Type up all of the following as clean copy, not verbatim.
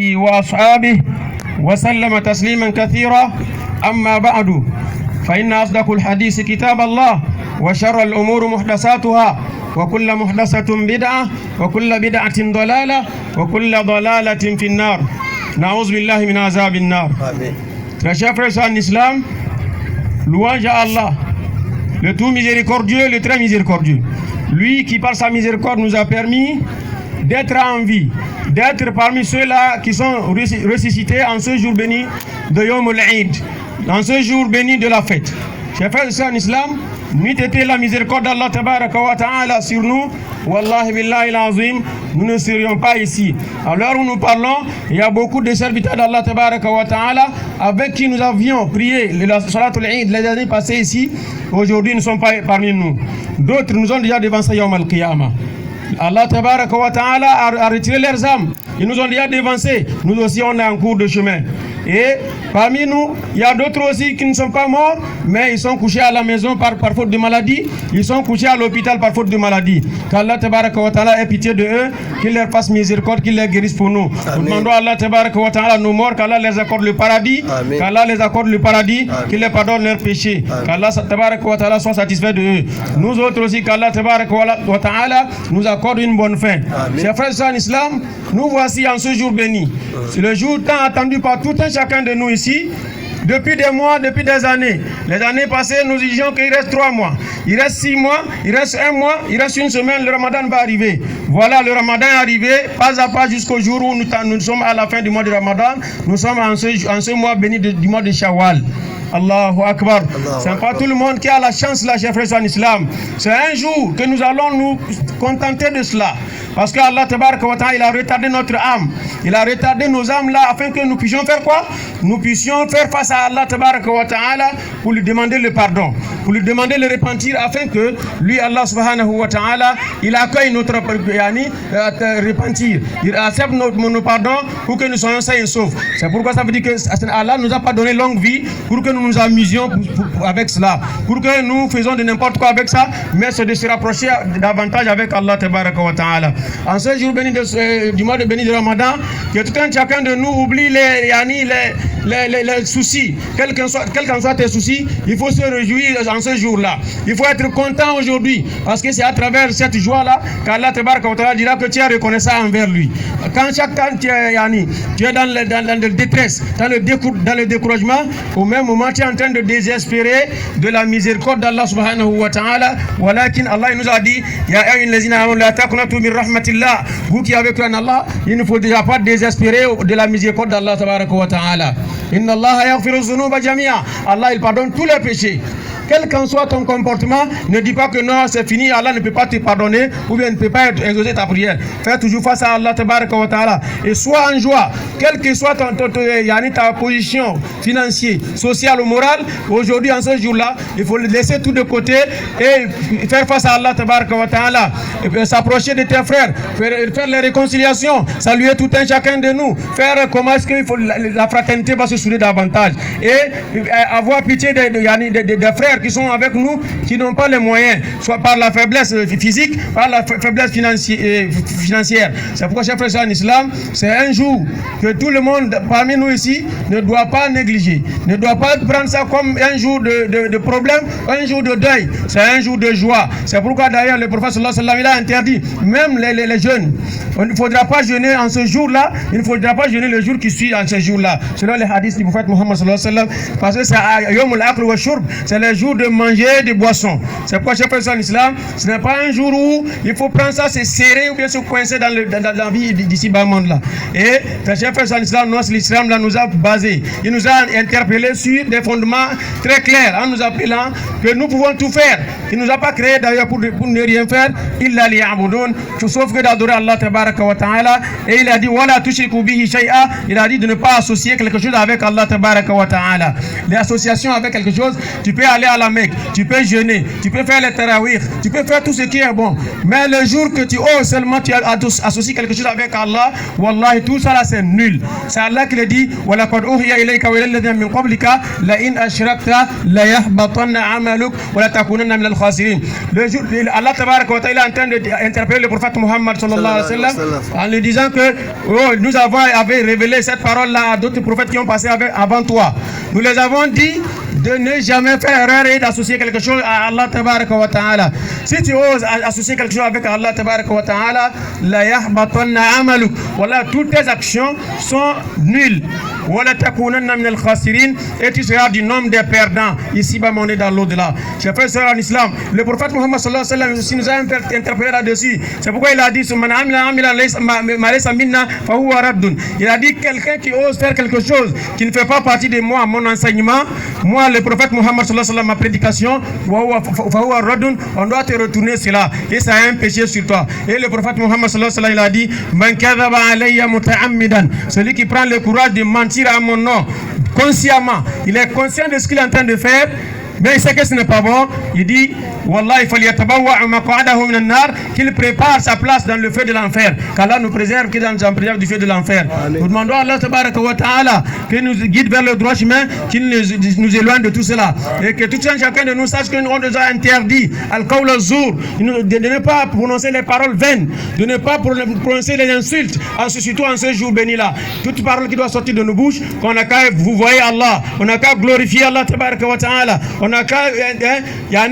آله وأصحابه وسلم تسليما كثيرا. أما بعد فإن أصدق الحديث كتاب الله وشر الأمور محدثاتها وكل محدثة بدعة وكل بدعة ضلالة وكل ضلالة في النار. نعوذ بالله من عذاب النار. Très chers frères en islam, louange à Allah, le tout miséricordieux, le très miséricordieux. Lui qui par sa miséricorde nous a permis d'être en vie, d'être parmi ceux-là qui sont ressuscités en ce jour béni de Yom al-Eid, dans ce jour béni de la fête. Chers frères en islam, n'eût été la miséricorde d'Allah tabaraka wa ta'ala sur nous, wallahi billahi l'azim, nous ne serions pas ici. À l'heure où nous parlons, il y a beaucoup de serviteurs d'Allah tabaraka wa ta'ala avec qui nous avions prié la Salatul Eid les années passées ici. Aujourd'hui, ne sont pas parmi nous. D'autres nous ont déjà devancé Yawm al-Qiyamah. Allah tabaraka wa ta'ala a retiré leurs âmes. Ils nous ont déjà devancé. Nous aussi, on est en cours de chemin. Et parmi nous, il y a d'autres aussi qui ne sont pas morts, mais ils sont couchés à la maison par faute de maladie. Ils sont couchés à l'hôpital par faute de maladie. Qu'Allah tabaraka wa ta'ala ait pitié de eux, qu'il leur fasse miséricorde, qu'il les guérisse pour nous. Nous demandons à Allah tabaraka wa ta'ala nos morts, qu'Allah les accorde le paradis, qu'Allah les accorde le paradis, qu'il les pardonne leurs péchés, qu'Allah tabaraka wa ta'ala soit satisfait de eux. Nous autres aussi, qu'Allah tabaraka wa ta'ala nous accorde une bonne fin. Chers frères en islam, nous voici en ce jour béni. C'est le jour tant attendu par tout un chacun de nous ici, depuis des mois, depuis des années. Les années passées, nous disions qu'il reste 3 mois, il reste 6 mois, il reste 1 mois, il reste une semaine, le Ramadan va arriver. Voilà, le Ramadan est arrivé, pas à pas jusqu'au jour où nous sommes à la fin du mois de Ramadan. Nous sommes en ce mois béni du mois de Shawwal. Allahu Akbar. C'est pas tout le monde qui a la chance là, chers frères en islam. C'est un jour que nous allons nous contenter de cela. Parce que Allah tabaraka wa ta'ala, il a retardé notre âme. Il a retardé nos âmes là afin que nous puissions faire quoi? Nous puissions faire face à Allah tabaraka wa ta'ala pour lui demander le pardon, pour lui demander le repentir afin que lui, Allah subhanahu wa ta'ala, il accueille notre repentir. Il accepte nos pardons pour que nous soyons sains et saufs. C'est pourquoi ça veut dire que Allah nous a pas donné longue vie pour que nous nous amusions avec cela, pour que nous faisons de n'importe quoi avec ça, mais c'est de se rapprocher davantage avec Allah tabaraka wa ta'ala. En ce jour béni du mois de béni de Ramadan, que tout un chacun de nous oublie les soucis, quels qu'en soient tes soucis, il faut se réjouir en ce jour-là. Il faut être content aujourd'hui, parce que c'est à travers cette joie-là qu'Allah tabaraka wa ta'ala dira que tu es reconnaissant envers lui. Quand chaque temps tu es dans la détresse, dans le découragement, au même moment tu es en train de désespérer de la miséricorde d'Allah subhanahu wa ta'ala. Walakin Allah il nous a dit, ya ayyuhallazina amanu la taqnatu min rahmatillah. Vous qui avez cru en Allah, il ne faut déjà pas désespérer de la miséricorde d'Allah tabaraka wa ta'ala. Inna Allah yaghfiru dhunuba jami'a. Allah il pardonne tous les péchés. Quel qu'en soit ton comportement, ne dis pas que non, c'est fini, Allah ne peut pas te pardonner ou bien ne peut pas exaucer ta prière. Fais toujours face à Allah tabaraka wa ta'ala et sois en joie. Quelle que soit ta position financière, sociale ou morale, aujourd'hui en ce jour-là, il faut laisser tout de côté et faire face à Allah tabaraka wa ta'ala, s'approcher de tes frères, faire les réconciliations, saluer tout un chacun de nous, faire comment est-ce que la fraternité va se souder davantage et avoir pitié des frères qui sont avec nous, qui n'ont pas les moyens, soit par la faiblesse physique, par la faiblesse financière. C'est pourquoi, chers frères en islam, c'est un jour que tout le monde parmi nous ici ne doit pas négliger, ne doit pas prendre ça comme un jour de problème, un jour de deuil, c'est un jour de joie. C'est pourquoi d'ailleurs le prophète sallallahu alayhi wa sallam, il a interdit, même les jeunes, il ne faudra pas jeûner en ce jour-là, il ne faudra pas jeûner le jour qui suit en ce jour-là, selon les hadiths du prophète Muhammad sallallahu alayhi wa sallam, parce que c'est Yawm al-Akl wa Shurb, c'est le jour de manger des boissons. C'est pourquoi, chers frères en islam, ce n'est pas un jour où il faut prendre ça, se serrer ou bien se coincer dans la vie d'ici bas monde là. Et chers frères en islam, l'islam là nous a basé, il nous a interpellé sur des fondements très clairs en nous appelant que nous pouvons tout faire. Il ne nous a pas créé d'ailleurs pour ne rien faire, illa liya'budun, sauf que d'adorer Allah tabaraka wa ta'ala. Et il a dit wala tushriku bihi shay'a, il a dit de ne pas associer quelque chose avec Allah tabaraka wa ta'ala. Les associations avec quelque chose, tu peux aller à la Mecque, tu peux jeûner, tu peux faire les tarawih, tu peux faire tout ce qui est bon. Mais le jour que tu oses seulement, tu associes quelque chose avec Allah, wallahi, tout ça là c'est nul. C'est Allah qui le dit, وَلَقَدْ أُوحِيَ إِلَيْكَ وَإِلَى الَّذِينَ مِنْ قَبْلِكَ لَإِنْ أَشْرَكْتَ لَيَحْبَطَنَّ عَمَلُكَ وَلَتَكُونَنَّ مِنَ الْخَاسِرِينَ. Le jour, Allah tabaraka wa ta'ala est en train d'interpeller le prophète Muhammad sallallahu alayhi wa sallam en lui disant que nous avons révélé cette parole-là à d'autres prophètes qui ont passé avant toi. Nous les avons dit de ne jamais faire erreur et d'associer quelque chose à Allah tabaraka wa ta'ala. Si tu oses associer quelque chose avec Allah tabaraka wa ta'ala, la yahbatanna amaluk. Voilà, toutes tes actions sont nulles. Wala takunanna min al-khasirin, et tu seras du nombre des perdants. Ici-bas, on est dans l'au-delà. Chers frères et sœurs en islam, le prophète Muhammad sallallahu alayhi wa sallam aussi nous a interpellé là-dessus. C'est pourquoi il a dit il a dit quelqu'un qui ose faire quelque chose qui ne fait pas partie de moi, mon enseignement, moi le prophète Muhammad sallallahu alayhi wa sallam, ma prédication, on doit te retourner cela, et ça a un péché sur toi. Et le prophète Muhammad sallallahu alayhi wa sallam, il a dit man kadhaba alayya muta'ammidan, celui qui prend le courage de mentir à mon nom consciemment, il est conscient de ce qu'il est en train de faire, mais il sait que ce n'est pas bon. Il dit Wallahi falyatabawwa maq'adahu min an-nar, qu'il prépare sa place dans le feu de l'enfer, qu'Allah nous préserve, qu'il nous préserve du feu de l'enfer. Nous demandons à Allah tabaraka wa ta'ala qu'il nous guide vers le droit chemin, qu'il nous éloigne de tout cela, et que tout un chacun de nous sache qu'on nous a interdit al-qawl az-zur, de ne pas prononcer les paroles vaines, de ne pas prononcer les insultes, surtout en ce jour béni là. Toute parole qui doit sortir de nos bouches, qu'on n'a qu'à vous voyez Allah, on n'a qu'à glorifier Allah tabaraka wa ta'ala, on n'a qu'à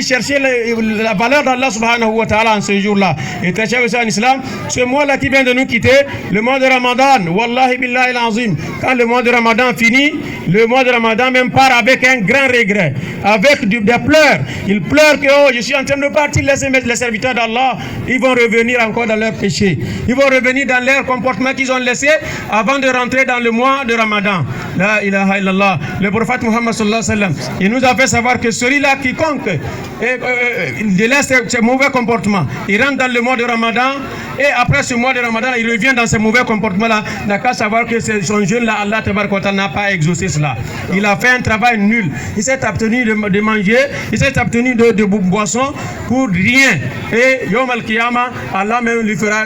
chercher la valeur d'Allah subhanahu wa ta'ala en ce jour-là. Et très cher en islam, ce mois-là qui vient de nous quitter, le mois de Ramadan, wallahi billahi al-azim, quand le mois de Ramadan finit, le mois de Ramadan même part avec un grand regret, avec des pleurs. Ils pleurent que je suis en train de partir, les serviteurs d'Allah, ils vont revenir encore dans leurs péchés, ils vont revenir dans leur comportement qu'ils ont laissé avant de rentrer dans le mois de Ramadan. La ilaha illallah. Le prophète Muhammad sallallahu alayhi wa sallam, il nous a fait savoir que celui-là quiconque délaisse ses mauvais comportements, il rentre dans le mois de Ramadan, et après ce mois de Ramadan, il revient dans ses mauvais comportements-là, n'a qu'à savoir que son jeûne-là, Allah tabaraka wa ta'ala n'a pas exaucé cela. Il a fait un travail nul. Il s'est abstenu de manger, il s'est abstenu de boissons pour rien. Et Yom al-Qiyamah, Allah même lui fera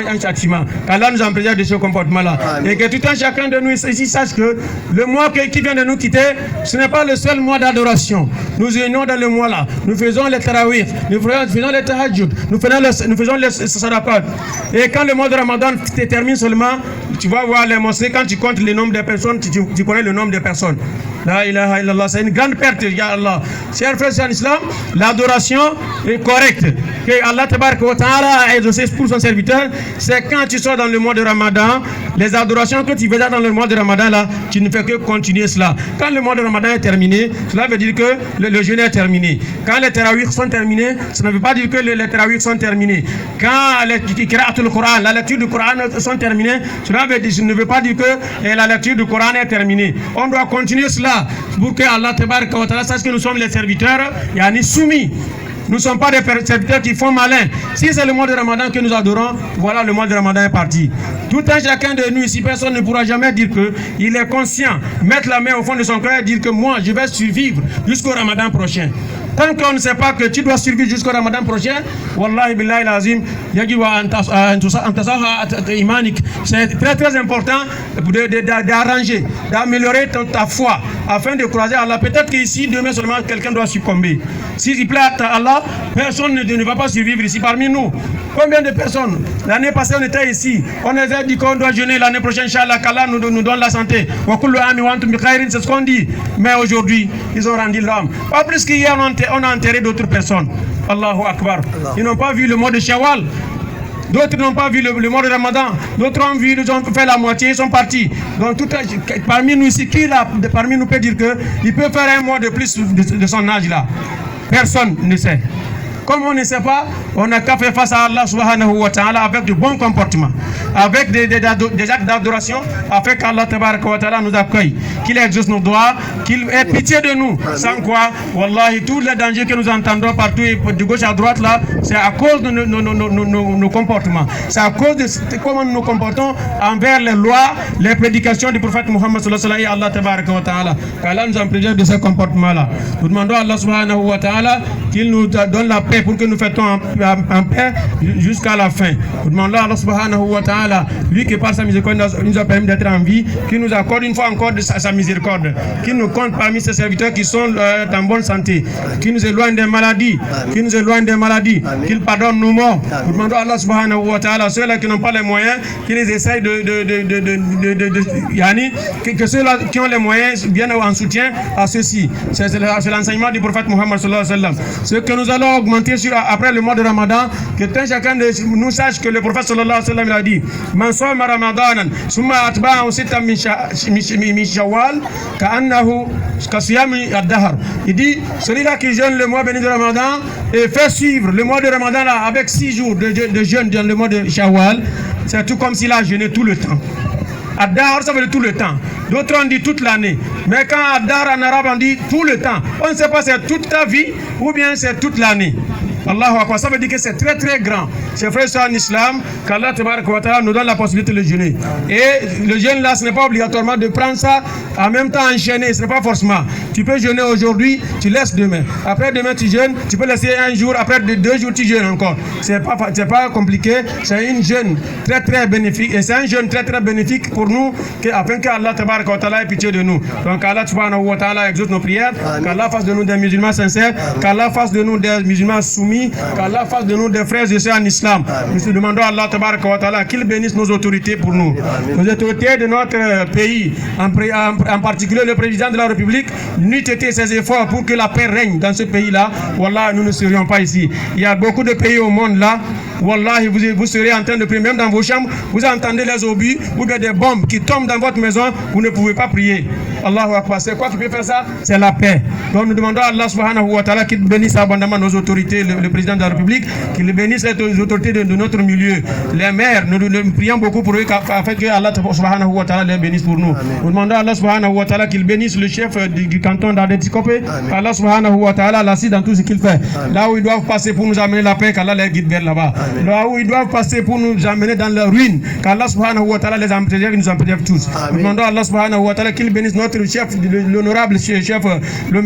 un châtiment. Allah nous en préserve de ce comportement-là. Et que tout un chacun de nous ici sache que le mois qui vient de nous quitter, ce n'est pas le seul mois d'adoration. Nous unions dans le mois-là. Nous faisons les tarawih, nous faisons les tahajjud, nous faisons les sadaqat. Et quand le mois de Ramadan termine seulement, tu vas voir les mosquées, quand tu comptes le nombre de personnes, tu connais le nombre de personnes. La ilaha illallah, c'est une grande perte, ya Allah. Chers frères en islam, l'adoration est correcte. Que Allah tabaraka wa ta'ala a exaucé pour son serviteur, c'est quand tu sors dans le mois de Ramadan, les adorations que tu faisais dans le mois de Ramadan là, tu ne fais que continuer cela. Quand le mois de Ramadan est terminé, cela veut dire que le jeûne est terminé. Quand les tarawih sont terminés, ça ne veut pas dire que les tarawih sont terminés. Quand la lecture du Coran sont terminées, cela ne veut pas dire que la lecture du Coran est terminée. On doit continuer cela pour que Allah tabaraka wa ta'ala sache que nous sommes les serviteurs, yani soumis. Nous ne sommes pas des serviteurs qui font malin. Si c'est le mois de Ramadan que nous adorons, voilà, le mois de Ramadan est parti. Tout un chacun de nous ici, personne ne pourra jamais dire qu'il est conscient, mettre la main au fond de son cœur et dire que moi, je vais survivre jusqu'au Ramadan prochain. Tant qu'on ne sait pas que tu dois survivre jusqu'au Ramadan prochain, wallahi billahi lazim, c'est très très important d'arranger, d'améliorer ta foi afin de croiser Allah. Peut-être qu'ici, demain seulement, quelqu'un doit succomber. S'il plaît à Allah, personne ne va pas survivre ici parmi nous. Combien de personnes? L'année passée, on était ici. On nous a dit qu'on doit jeûner l'année prochaine, Inch'Allah, qu'Allah nous donne la santé. C'est ce qu'on dit. Mais aujourd'hui, ils ont rendu l'homme. Pas plus qu'hier, on a enterré d'autres personnes. Allahu Akbar. Ils n'ont pas vu le mois de Shawwal. D'autres n'ont pas vu le mois de Ramadan. D'autres ont vu, ils ont fait la moitié, ils sont partis. Donc, parmi nous ici, qui là, parmi nous peut dire qu'il peut faire un mois de plus de son âge là? Personne ne sait. Comme on ne sait pas, on n'a qu'à faire face à Allah subhanahu wa ta'ala avec de bons comportements, avec des actes d'adoration, afin qu'Allah tabaraka wa ta'ala nous accueille, qu'il exauce nos doigts, qu'il ait pitié de nous. Sans quoi, wallahi, tous les dangers que nous entendons partout et de gauche à droite là, c'est à cause de nos comportements. C'est à cause de comment nous nous comportons envers les lois, les prédications du prophète Muhammad sallallahu alayhi wa sallam et Allah tabaraka wa ta'ala. Qu'Allah nous en préserve de ces comportements-là. Nous demandons à Allah subhanahu wa ta'ala qu'il nous donne la paix pour que nous fêtons en paix jusqu'à la fin. Nous demandons à Allah subhanahu wa ta'ala, lui qui par sa miséricorde nous a permis d'être en vie, qu'il nous accorde une fois encore de sa miséricorde, qu'il nous compte parmi ses serviteurs qui sont en bonne santé, qu'il nous éloigne des maladies, qu'il pardonne nos morts. Nous demandons à Allah subhanahu wa ta'ala, ceux-là qui n'ont pas les moyens, qu'ils essayent que ceux-là qui ont les moyens viennent en soutien à ceux-ci. C'est l'enseignement du prophète Muhammad sallallahu alayhi wa sallam. Ce que nous allons augmenter après le mois de Ramadan, que chacun de nous sache que le prophète sallallahu alayhi wa sallam a dit: Man soma Ramadanan, summa atba'ahu sittan min Shawwal, ka'annahu kasiyami ad-dahr. Il dit: celui-là qui jeûne le mois béni de Ramadan et fait suivre le mois de Ramadan là avec 6 jours de jeûne dans le mois de Shawwal, c'est tout comme s'il a jeûné tout le temps. Ad-dahr, ça veut dire tout le temps. D'autres on dit toute l'année. Mais quand Ad-dahr en arabe on dit tout le temps, on ne sait pas c'est toute ta vie ou bien c'est toute l'année. Allahu Akbar, ça veut dire que c'est très très grand. Chers frères en islam, qu'Allah nous donne la possibilité de jeûner. Et le jeûne là, ce n'est pas obligatoire de prendre ça en même temps enchaîné, ce n'est pas forcément. Tu peux jeûner aujourd'hui, tu laisses demain. Après demain tu jeûnes, tu peux laisser un jour, après 2 jours tu jeûnes encore. C'est pas compliqué, c'est une jeûne très très bénéfique. Et c'est un jeûne très très bénéfique pour nous, afin qu'Allah ait pitié de nous. Donc Allah subhanahu wa ta'ala exauce nos prières, qu'Allah fasse de nous des musulmans sincères, qu'Allah fasse de nous des musulmans soumis, qu'Allah fasse de nous des frères et sœurs en islam. Nous demandons à Allah tabaraka wa ta'ala qu'il bénisse nos autorités pour nous. Les autorités de notre pays, en particulier le président de la République, n'eût été ses efforts pour que la paix règne dans ce pays-là, wallah, nous ne serions pas ici. Il y a beaucoup de pays au monde là, wallah, vous serez en train de prier, même dans vos chambres, vous entendez les obus ou bien des bombes qui tombent dans votre maison, vous ne pouvez pas prier. Allahu Akbar, c'est quoi qui peut faire ça? C'est la paix. Donc nous demandons à Allah subhanahu wa ta'ala qu'il bénisse abondamment nos autorités, le président de la République, qu'il bénisse les autorités de notre milieu, les maires. Nous prions beaucoup pour eux afin que Allah subhanahu wa ta'ala les bénisse pour nous. Amen. Nous demandons à Allah subhanahu wa ta'ala qu'il bénisse le chef du canton d'Adetikope. Allah subhanahu wa ta'ala l'assiste dans tout ce qu'il fait. Amen. Là où ils doivent passer pour nous amener la paix, qu'Allah les guide vers là-bas. Là où ils doivent passer pour nous amener dans la ruine, qu'Allah subhanahu wa ta'ala les en préserve et nous en préserve tous. Amen. Nous demandons à Allah subhanahu wa ta'ala qu'il bénisse notre chef, l'honorable chef le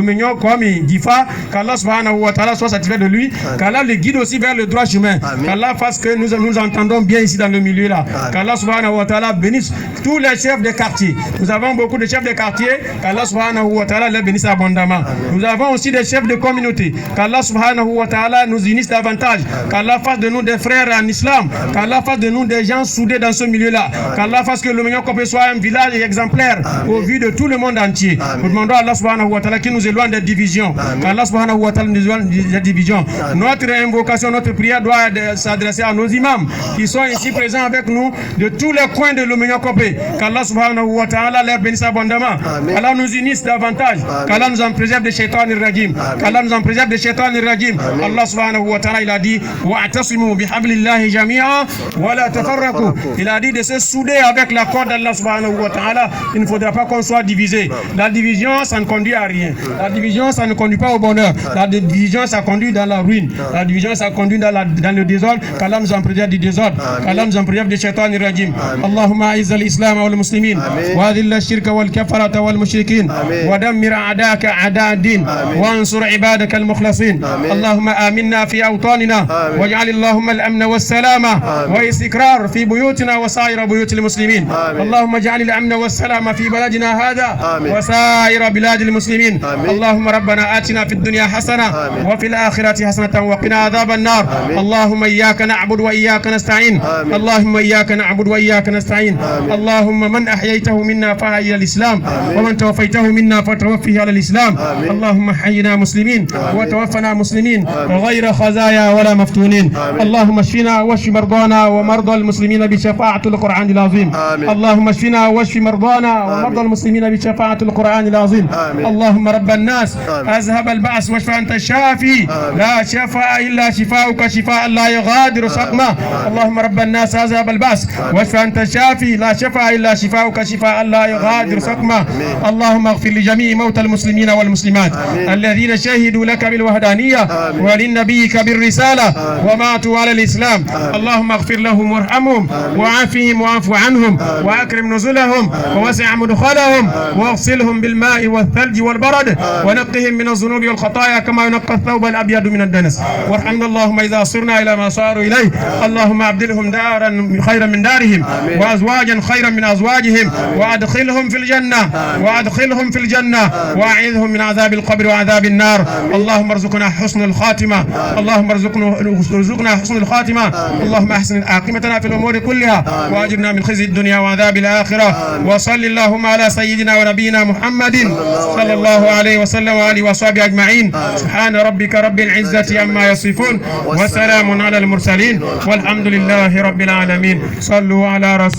mignon comme Difa, qu'Allah subhanahu wa ta'ala soit satisfait de lui, qu'Allah le guide aussi vers le droit chemin, qu'Allah fasse que nous entendons bien ici dans le milieu là, qu'Allah subhanahu wa ta'ala bénisse tous les chefs de quartier. Nous avons beaucoup de chefs de quartier, qu'Allah subhanahu wa ta'ala les bénisse abondamment. Nous avons aussi des chefs de communauté, qu'Allah subhanahu wa ta'ala nous unisse davantage, qu'Allah fasse de nous des frères en islam, qu'Allah fasse de nous des gens soudés dans ce milieu là, qu'Allah fasse que le Mignon Kopé soit un village exemplaire au vu de tout le monde entier. Nous demandons à Allah subhanahu wa ta'ala qui nous éloigne des divisions, qu'Allah subhanahu wa ta'ala nous éloigne des divisions. Notre invocation, notre prière doit s'adresser à nos imams qui sont ici présents avec nous de tous les coins de l'Omegna Kopé. Qu'Allah subhanahu wa ta'ala les bénisse abondamment. Qu'Allah nous unisse davantage. Qu'Allah nous en préserve des shaitans ir-rajim. Qu'Allah nous en préserve des shaitans ir-rajim. Allah subhanahu wa ta'ala il a dit wa'tasimu bihablillahi jami'a wa la tafarraqu. Il a dit de se souder avec la corde d'Allah subhanahu wa ta'ala. Il ne faudra pas qu'on soit divisé. La division ça ne conduit à rien. La division ça ne conduit pas au bonheur. La division ça conduit dans la ruine. La division ça conduit dans le désordre. Qu'Allah nous en préserve du désordre. Qu'Allah nous en préserve des shaitans ir-rajim. Allahumma a'izz al-islam wal muslimin wa adhill ash-shirka wal kafarata wal mushrikin wa dammir a'daka a'da ad-din wa ansur ibadaka al-mukhlasin. Allahumma aminna fi awtanina waj'al Allahumma al-amna was-salama wa istikrar fi buyutina wa sa'ir buyut al-muslimin. Allahumma ij'al al-amna was-salama fi baladina hadha wa sa'ir bilad al-muslimin. Allahumma rabbana atina fid dunya hasana wa fil akhirati hasanatan wa qina adhaban nar. Allahumma iyyaka na'budu wa iyyaka nasta'in. Allahumma iyyaka na'budu wa iyyaka nasta'in. اللهم من أحييته منا فأحيي الإسلام ومن توفيته منا فتوفه على الإسلام. اللهم حينا مسلمين وتوفنا مسلمين غير خزايا بلايا ولا مفتونين. اللهم اشفنا واشف مرضانا ومرضى المسلمين بشفاعة القرآن العظيم. اللهم اشفنا واشف مرضانا ومرضى المسلمين بشفاعة القرآن العظيم. اللهم رب الناس اذهب البأس واشف انت الشافي لا شفاء الا شفاؤك شفاء لا يغادر سقما. اللهم رب الناس اذهب البأس واشف انت الشافي لا شفاء الا شفاؤك شفاء لا يغادر سقما. اللهم اغفر لجميع موتى المسلمين والمسلمات الذين شهدوا لك بالوحدانية ولنبيك بالرسالة وماتوا على الإسلام. اللهم اغفر لهم وارحمهم وعافهم واعف عنهم واكرم نزلهم ووسع مدخلهم واغسلهم بالماء والثلج والبرد ونقهم من الذنوب والخطايا كما ينقى الثوب الابيض من الدنس. وارحمنا اللهم اذا صرنا الى ما صاروا اليه. اللهم ابدلهم دارا خيرا من دارهم وازواجا خيرا من ازواجهم وادخلهم في الجنه واعذهم من عذاب القبر وعذاب النار. اللهم ارزقنا حسن الخاتمه. اللهم ارزقنا حسن الخاتمه. اللهم احسن عاقبتنا في الامور كلها واجرنا من خزي الدنيا وعذاب الاخره. وصل اللهم على سيدنا ونبينا محمد صلى الله عليه وسلم وآله وصحبه أجمعين. سبحان ربك رب العزة عما يصفون وسلام على المرسلين والحمد لله رب العالمين. صلوا على رسول